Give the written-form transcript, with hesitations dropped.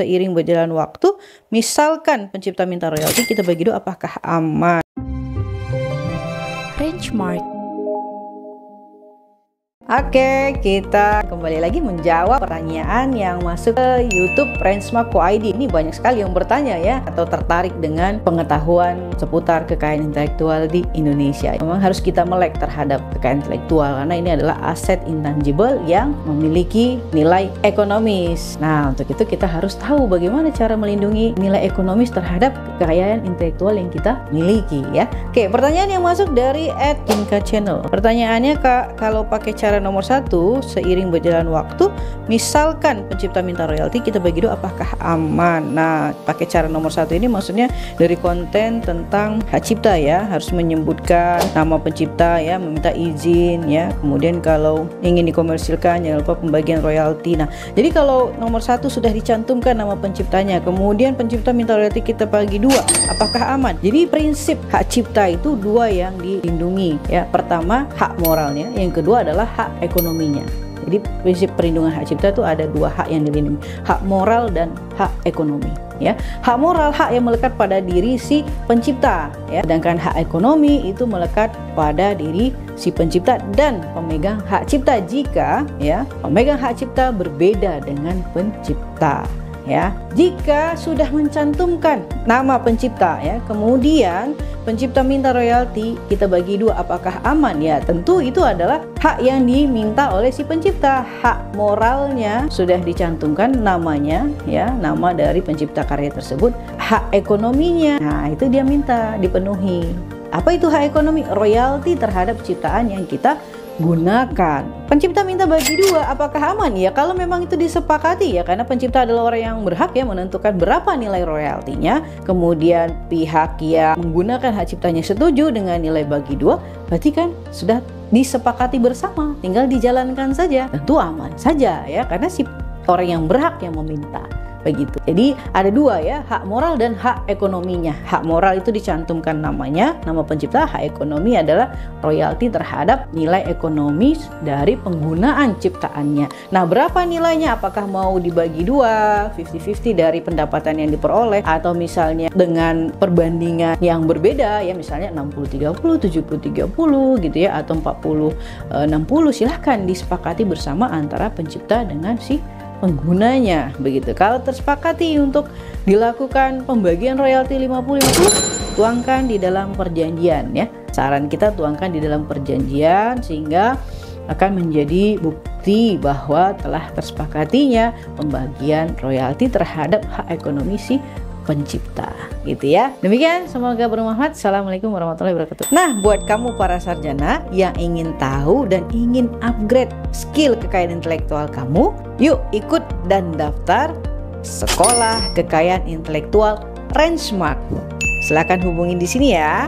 seiring berjalan waktu, misalkan pencipta minta royalti, kita bagi dua, apakah aman? Rangemark. Oke, kita kembali lagi menjawab pertanyaan yang masuk ke YouTube Rangemark ID. Ini banyak sekali yang bertanya ya, atau tertarik dengan pengetahuan seputar kekayaan intelektual di Indonesia. Memang harus kita melek terhadap kekayaan intelektual karena ini adalah aset intangible yang memiliki nilai ekonomis. Nah, untuk itu kita harus tahu bagaimana cara melindungi nilai ekonomis terhadap kekayaan intelektual yang kita miliki ya. Oke, pertanyaan yang masuk dari @kinka_channel. Pertanyaannya, Kak, kalau pakai cara nomor 1, seiring berjalan waktu, misalkan pencipta minta royalti, kita bagi dua, apakah aman? Nah, pakai cara nomor 1 ini maksudnya dari konten tentang hak cipta ya, harus menyebutkan nama pencipta ya, meminta izin ya, kemudian kalau ingin dikomersilkan jangan lupa pembagian royalti. Nah, jadi kalau nomor 1 sudah dicantumkan nama penciptanya, kemudian pencipta minta royalti, kita bagi dua, apakah aman? Jadi prinsip hak cipta itu dua yang dilindungi ya. Pertama, hak moralnya, yang kedua adalah hak ekonominya. Jadi prinsip perlindungan hak cipta itu ada dua hak yang dilindungi, hak moral dan hak ekonomi ya. Hak moral, hak yang melekat pada diri si pencipta ya, sedangkan hak ekonomi itu melekat pada diri si pencipta dan pemegang hak cipta jika ya pemegang hak cipta berbeda dengan pencipta ya. Jika sudah mencantumkan nama pencipta ya, kemudian pencipta minta royalti, kita bagi dua, apakah aman? Ya, tentu itu adalah hak yang diminta oleh si pencipta. Hak moralnya sudah dicantumkan namanya ya, nama dari pencipta karya tersebut. Hak ekonominya, nah itu dia minta dipenuhi. Apa itu hak ekonomi? Royalti terhadap ciptaan yang kita gunakan. Pencipta minta bagi dua, apakah aman? Ya, kalau memang itu disepakati ya, karena pencipta adalah orang yang berhak ya menentukan berapa nilai royaltinya. Kemudian pihak yang menggunakan hak ciptanya setuju dengan nilai bagi dua, berarti kan sudah disepakati bersama, tinggal dijalankan saja. Tentu aman saja ya, karena si orang yang berhak yang meminta. Begitu. Jadi ada dua ya, hak moral dan hak ekonominya. Hak moral itu dicantumkan namanya, nama pencipta. Hak ekonomi adalah royalti terhadap nilai ekonomis dari penggunaan ciptaannya. Nah, berapa nilainya? Apakah mau dibagi dua, 50-50 dari pendapatan yang diperoleh, atau misalnya dengan perbandingan yang berbeda ya, misalnya 60-30, 70-30 gitu ya, atau 40-60, silahkan disepakati bersama antara pencipta dengan si penggunanya begitu. Kalau tersepakati untuk dilakukan pembagian royalti 50-50, tuangkan di dalam perjanjian ya. Saran kita tuangkan di dalam perjanjian sehingga akan menjadi bukti bahwa telah tersepakatinya pembagian royalti terhadap hak ekonomi si pencipta gitu ya. Demikian, semoga bermanfaat. Assalamualaikum warahmatullahi wabarakatuh. Nah, buat kamu para sarjana yang ingin tahu dan ingin upgrade skill kekayaan intelektual kamu, yuk ikut dan daftar Sekolah Kekayaan Intelektual Rangemark. Silakan hubungi di sini ya.